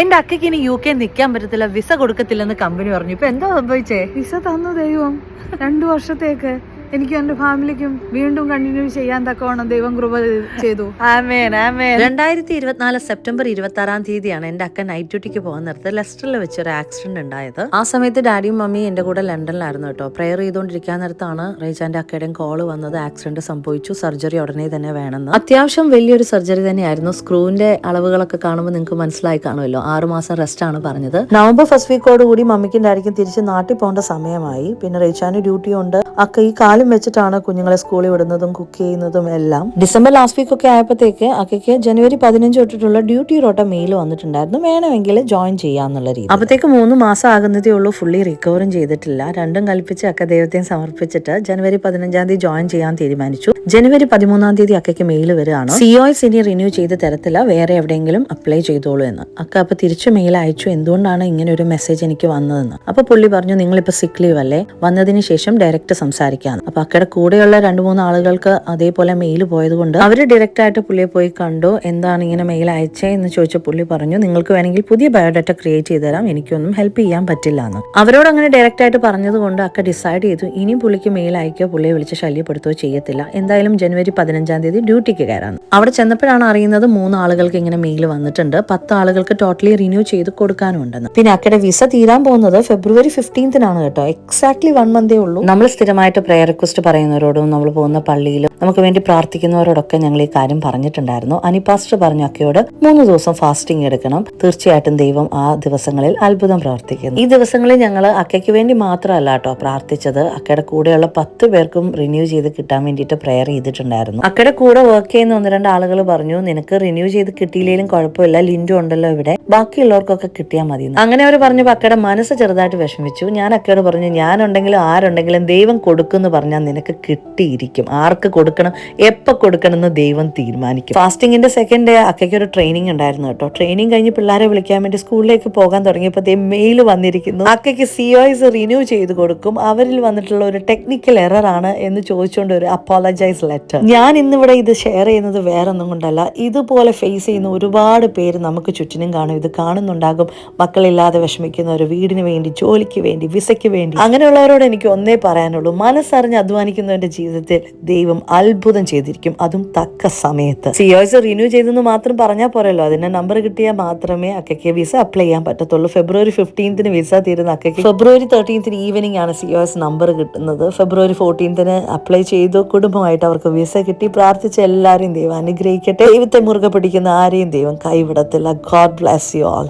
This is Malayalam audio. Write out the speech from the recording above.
എന്റെ അക്കയ്ക്ക് ഇനി UK നിൽക്കാൻ പറ്റത്തില്ല, വിസ കൊടുക്കത്തില്ലെന്ന് കമ്പനി പറഞ്ഞു. ഇപ്പൊ എന്താ സംഭവിച്ചേ? വിസ തന്നു ദൈവം 2 വർഷത്തേക്ക്. എനിക്കും എന്റെ ഫാമിലിക്കും വീണ്ടും കണ്ടിന്യൂ ചെയ്യാൻ തക്കവണ്ണം ദൈവം കൃപ ചെയ്തു. ആമേൻ ആമേൻ. 2024 സെപ്റ്റംബർ 26 എന്റെ അക്ക നൈറ്റ് ഡ്യൂട്ടിക്ക് പോകാൻ നേരത്ത് ലെസ്റ്ററിൽ വെച്ചൊരു ആക്സിഡന്റ് ഉണ്ടായത്. ആ സമയത്ത് ഡാഡിയും മമ്മിയും എന്റെ കൂടെ ലണ്ടനിലായിരുന്നു കേട്ടോ. പ്രയർ ചെയ്തുകൊണ്ടിരിക്കാൻ നേരത്താണ് റേച്ചാന്റെ അക്കയുടെയും കോള് വന്നത്. ആക്സിഡന്റ് സംഭവിച്ചു, സർജറി ഉടനെ തന്നെ വേണമെന്ന്. അത്യാവശ്യം വലിയൊരു സർജറി തന്നെയായിരുന്നു. സ്ക്രൂവിന്റെ അളവുകളൊക്കെ കാണുമ്പോൾ നിങ്ങൾക്ക് മനസ്സിലായി കാണുമല്ലോ. 6 മാസം റെസ്റ്റ് ആണ് പറഞ്ഞത്. നവംബർ ഫസ്റ്റ് വീക്കോട് കൂടി മമ്മിക്കും ഡാഡിക്കും തിരിച്ച് നാട്ടിൽ പോകേണ്ട സമയമായി. പിന്നെ റേച്ചാന് ഡ്യൂട്ടി ഉണ്ട്. അക്ക ഈ കാലം വെച്ചിട്ടാണ് കുഞ്ഞുങ്ങളെ സ്കൂളിൽ വിടുന്നതും കുക്ക് ചെയ്യുന്നതും എല്ലാം. ഡിസംബർ ലാസ്റ്റ് വീക്ക് ഒക്കെ ആയപ്പോഴത്തേക്ക് അക്കയ്ക്ക് ജനുവരി 15 തൊട്ടിട്ടുള്ള ഡ്യൂട്ടി റോട്ട മെയിൽ വന്നിട്ടുണ്ടായിരുന്നു. വേണമെങ്കിൽ ജോയിൻ ചെയ്യാന്നുള്ള രീതി. അപ്പോഴത്തേക്ക് 3 മാസം ആകുന്നതേ ഉള്ളൂ. ഫുള്ളി റിക്കവറും ചെയ്തിട്ടില്ല. രണ്ടും കൽപ്പിച്ച് അക്ക ദൈവത്തെ സമർപ്പിച്ചിട്ട് ജനുവരി 15 ജോയിൻ ചെയ്യാൻ തീരുമാനിച്ചു. ജനുവരി 13 അക്കയ്ക്ക് മെയിൽ വരികയാണ്. COS ഇനി റിന്യൂ ചെയ്ത് തരത്തില്ല, വേറെ എവിടെയെങ്കിലും അപ്ലൈ ചെയ്തോളൂ എന്ന്. അക്ക അപ്പൊ തിരിച്ചു മെയിൽ അയച്ചു, എന്തുകൊണ്ടാണ് ഇങ്ങനെ ഒരു മെസ്സേജ് എനിക്ക് വന്നതെന്ന്. അപ്പൊ പുള്ളി പറഞ്ഞു, നിങ്ങളിപ്പോ സിക്ക് ലീവ് അല്ലേ, വന്നതിന് ശേഷം ഡയറക്റ്റ് സംസാരിക്കാം. അപ്പൊ അക്കയുടെ കൂടെയുള്ള 2-3 ആളുകൾക്ക് അതേപോലെ മെയിൽ പോയത് കൊണ്ട് അവര് ഡയറക്റ്റ് ആയിട്ട് പുള്ളിയെ പോയി കണ്ടു. എന്താണ് ഇങ്ങനെ മെയിൽ അയച്ചേ എന്ന് ചോദിച്ച പുള്ളി പറഞ്ഞു, നിങ്ങൾക്ക് വേണമെങ്കിൽ പുതിയ ബയോഡാറ്റ ക്രിയേറ്റ് ചെയ്ത് തരാം, എനിക്കൊന്നും ഹെൽപ്പ് ചെയ്യാൻ പറ്റില്ല എന്ന്. അവരോട് അങ്ങനെ ഡയറക്റ്റ് ആയിട്ട് പറഞ്ഞത് കൊണ്ട് അക്ക ഡിസൈഡ് ചെയ്തു ഇനിയും പുള്ളിക്ക് മെയിൽ അയക്കോ പുള്ളിയെ വിളിച്ച് ശല്യപ്പെടുത്തുകയോ ചെയ്യത്തില്ല. എന്തായാലും ജനുവരി 15 ഡ്യൂട്ടിക്ക് കയറാൻ. അവിടെ ചെന്നപ്പോഴാണ് അറിയുന്നത് 3 ആളുകൾക്ക് ഇങ്ങനെ മെയിൽ വന്നിട്ടുണ്ട്. 10 ആളുകൾക്ക് ടോട്ടലി റിന്യൂ ചെയ്ത് കൊടുക്കാനും ഉണ്ടെന്ന്. പിന്നെ അക്കയുടെ വിസ തീരാൻ പോകുന്നത് ഫെബ്രുവരി 15 കേട്ടോ. എക്സാക്ട്ലി 1 മന്തേ ഉള്ളൂ. നമ്മൾ സ്ഥിരമായിട്ട് പ്രയർ റിക്വസ്റ്റ് പറയുന്നവരോടും നമ്മൾ പോകുന്ന പള്ളിയിലും നമുക്ക് വേണ്ടി പ്രാർത്ഥിക്കുന്നവരോടൊക്കെ ഞങ്ങൾ ഈ കാര്യം പറഞ്ഞിട്ടുണ്ടായിരുന്നു. അനിപാസ്റ്റർ പറഞ്ഞു അക്കയോട് 3 ദിവസം ഫാസ്റ്റിംഗ് എടുക്കണം. തീർച്ചയായിട്ടും ദൈവം ആ ദിവസങ്ങളിൽ അത്ഭുതം പ്രവർത്തിക്കുന്നു. ഈ ദിവസങ്ങളിൽ ഞങ്ങൾ അക്കയ്ക്ക് വേണ്ടി മാത്രമല്ല കേട്ടോ പ്രാർത്ഥിച്ചത്, അക്കയുടെ കൂടെയുള്ള 10 പേർക്കും റിന്യൂ ചെയ്ത് കിട്ടാൻ വേണ്ടിയിട്ട് പ്രയർ ചെയ്തിട്ടുണ്ടായിരുന്നു. അക്കയുടെ കൂടെ വർക്ക് ചെയ്യുന്ന 1-2 ആളുകൾ പറഞ്ഞു, നിനക്ക് റിന്യൂ ചെയ്ത് കിട്ടിയില്ലെങ്കിലും കുഴപ്പമില്ല, ലിൻഡു ഉണ്ടല്ലോ ഇവിടെ, ബാക്കിയുള്ളവർക്കൊക്കെ കിട്ടിയാൽ മതി. അങ്ങനെ അവർ പറഞ്ഞപ്പോൾ അക്കയുടെ മനസ്സ് ചെറുതായിട്ട് വിഷമിച്ചു. ഞാൻ അക്കയോട് പറഞ്ഞു, ഞാനുണ്ടെങ്കിലും ആരുണ്ടെങ്കിലും ദൈവം കൊടുക്കുമെന്ന് പറഞ്ഞാൽ നിനക്ക് കിട്ടിയിരിക്കും. ആർക്ക് കൊടുക്കണം, എപ്പോ കൊടുക്കണം എന്ന് ദൈവം തീരുമാനിക്കും. ഫാസ്റ്റിംഗിന്റെ സെക്കൻഡ് ഡേ അക്കയ്ക്ക് ഒരു ട്രെയിനിങ് ഉണ്ടായിരുന്നു കേട്ടോ. ട്രെയിനിങ് കഴിഞ്ഞ് പിള്ളേരെ വിളിക്കാൻ വേണ്ടി സ്കൂളിലേക്ക് പോകാൻ തുടങ്ങിയപ്പോൾ മെയിൽ വന്നിരിക്കുന്നു, അക്കയ്ക്ക് COS റിന്യൂ ചെയ്ത് കൊടുക്കും, അവരിൽ വന്നിട്ടുള്ള ഒരു ടെക്നിക്കൽ എറർ ആണ് എന്ന് ചോദിച്ചുകൊണ്ട് ഒരു അപ്പോളജൈസ് ലെറ്റർ. ഞാൻ ഇന്നിവിടെ ഇത് ഷെയർ ചെയ്യുന്നത് വേറെ ഒന്നും കൊണ്ടല്ല, ഇതുപോലെ ഫേസ് ചെയ്യുന്ന ഒരുപാട് പേര് നമുക്ക് ചുറ്റിനും കാണും. ഇത് കാണുന്നുണ്ടാകും, മക്കളില്ലാതെ വിഷമിക്കുന്നവർ, വീടിന് വേണ്ടി, ജോലിക്ക് വേണ്ടി, വിസയ്ക്ക് വേണ്ടി. അങ്ങനെയുള്ളവരോട് എനിക്ക് ഒന്നേ പറയാനുള്ളൂ, മനസ്സറിഞ്ഞ് അധ്വാനിക്കുന്നവന്റെ ജീവിതത്തിൽ ദൈവം അത്ഭുതം ചെയ്തിരിക്കും, അതും തക്ക സമയത്ത്. COS റിന്യൂ ചെയ്തെന്ന് മാത്രം പറഞ്ഞാൽ പോരല്ലോ, അതിന്റെ നമ്പർ കിട്ടിയാൽ മാത്രമേ അക്കയ്ക്ക് വിസ അപ്ലൈ ചെയ്യാൻ പറ്റത്തുള്ളൂ. ഫെബ്രുവരി 15 വിസ തീരുന്ന അക്കയ്ക്ക് ഫെബ്രുവരി 13 ഈവനിങ് ആണ് COS നമ്പർ കിട്ടുന്നത്. ഫെബ്രുവരി 14 അപ്ലൈ ചെയ്തു. കുടുംബമായിട്ട് അവർക്ക് വിസ കിട്ടി. പ്രാർത്ഥിച്ച എല്ലാവരെയും ദൈവം അനുഗ്രഹിക്കട്ടെ. ദൈവത്തെ മുറുകെ പിടിക്കുന്ന ആരെയും ദൈവം കൈവിടത്തില്ല. God bless you all.